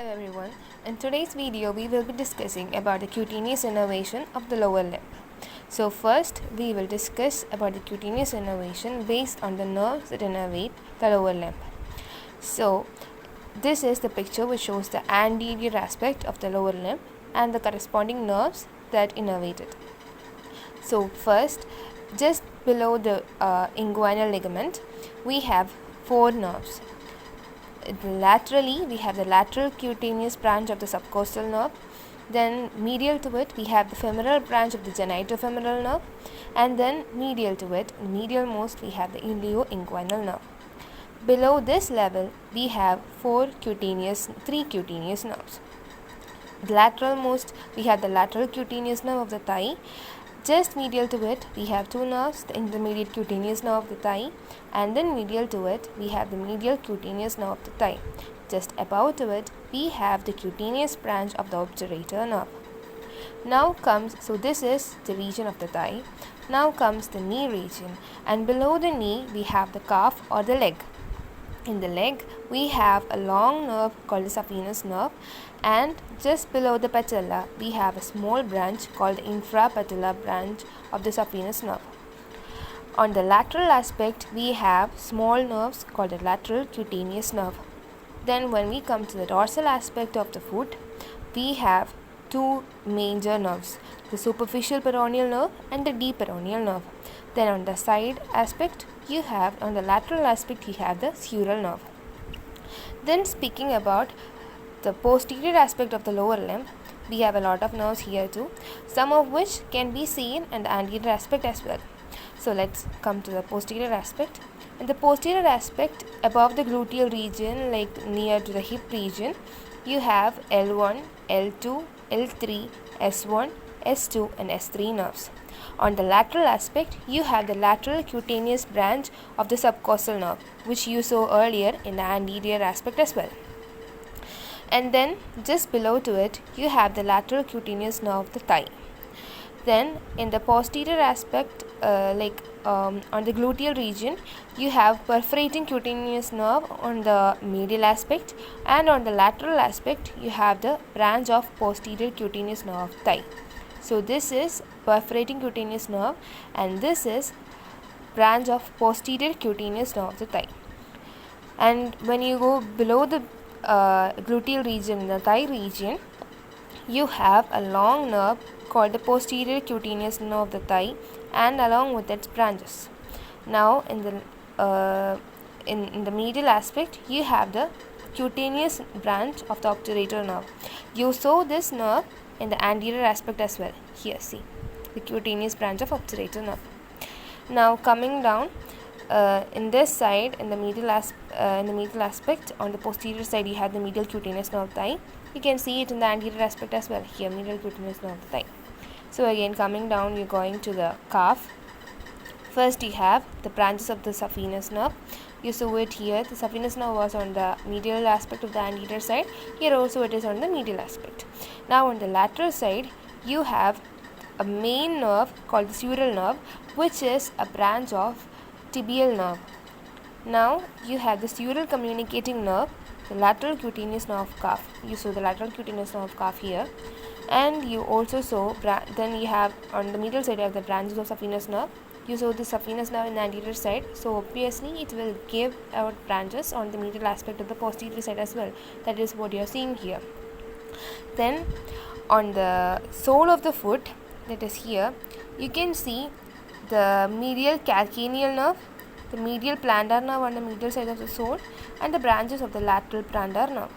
Hello everyone. In today's video we will be discussing about the cutaneous innervation of the lower limb. So first we will discuss about the cutaneous innervation based on the nerves that innervate the lower limb. So this is the picture which shows the anterior aspect of the lower limb and the corresponding nerves that innervate it. So first, just below the inguinal ligament we have 4 nerves. Laterally we have the lateral cutaneous branch of the subcostal nerve, then medial to it we have the femoral branch of the genitofemoral nerve, and then medial to it, medial most, we have the ilioinguinal nerve. Below this level we have 3 cutaneous nerves. Lateral most we have the lateral cutaneous nerve of the thigh. Just medial to it we have 2 nerves, the intermediate cutaneous nerve of the thigh, and then medial to it we have the medial cutaneous nerve of the thigh. Just above to it we have the cutaneous branch of the obturator nerve. So this is the region of the thigh. Now comes the knee region, and below the knee we have the calf or the leg. In the leg we have a long nerve called the saphenous nerve, and just below the patella we have a small branch called the infrapatellar branch of the saphenous nerve. On the lateral aspect we have small nerves called the lateral cutaneous nerve. Then when we come to the dorsal aspect of the foot, we have 2 major nerves, the superficial peroneal nerve and the deep peroneal nerve. Then on the side aspect on the lateral aspect you have the sural nerve. Then speaking about the posterior aspect of the lower limb, we have a lot of nerves here too, some of which can be seen in the anterior aspect as well. So let's come to the posterior aspect. In the posterior aspect, above the gluteal region, like near to the hip region, you have L1, L2, L3, S1, S2 and S3 nerves. On the lateral aspect, you have the lateral cutaneous branch of the subcostal nerve, which you saw earlier in the anterior aspect as well. And then just below to it, you have the lateral cutaneous nerve of the thigh. Then in the posterior aspect, on the gluteal region, you have perforating cutaneous nerve on the medial aspect, and on the lateral aspect, you have the branch of posterior cutaneous nerve of thigh. So this is perforating cutaneous nerve, and this is branch of posterior cutaneous nerve of the thigh. And when you go below the gluteal region, the thigh region, you have a long nerve called the posterior cutaneous nerve of the thigh, and along with its branches. Now in the medial aspect you have the cutaneous branch of the obturator nerve. You saw this nerve in the anterior aspect as well. Here see the cutaneous branch of obturator nerve. Now coming down in this side, in the medial aspect, on the posterior side you have the medial cutaneous nerve of the thigh. You can see it in the anterior aspect as well. Here medial cutaneous nerve of the thigh. So again coming down, you're going to the calf. First you have the branches of the saphenous nerve. You saw it here. The saphenous nerve was on the medial aspect of the anterior side. Here also it is on the medial aspect. Now on the lateral side you have a main nerve called the sural nerve, which is a branch of tibial nerve. Now you have the sural communicating nerve, the lateral cutaneous nerve of calf. You saw the lateral cutaneous nerve of calf here, and you also saw then you have on the medial side you have the branches of saphenous nerve. You saw the saphenous nerve in the anterior side, so obviously it will give out branches on the medial aspect of the posterior side as well. That is what you are seeing here. Then on the sole of the foot, that is here, you can see the medial calcaneal nerve, the medial plantar nerve on the medial side of the sole, and the branches of the lateral plantar nerve.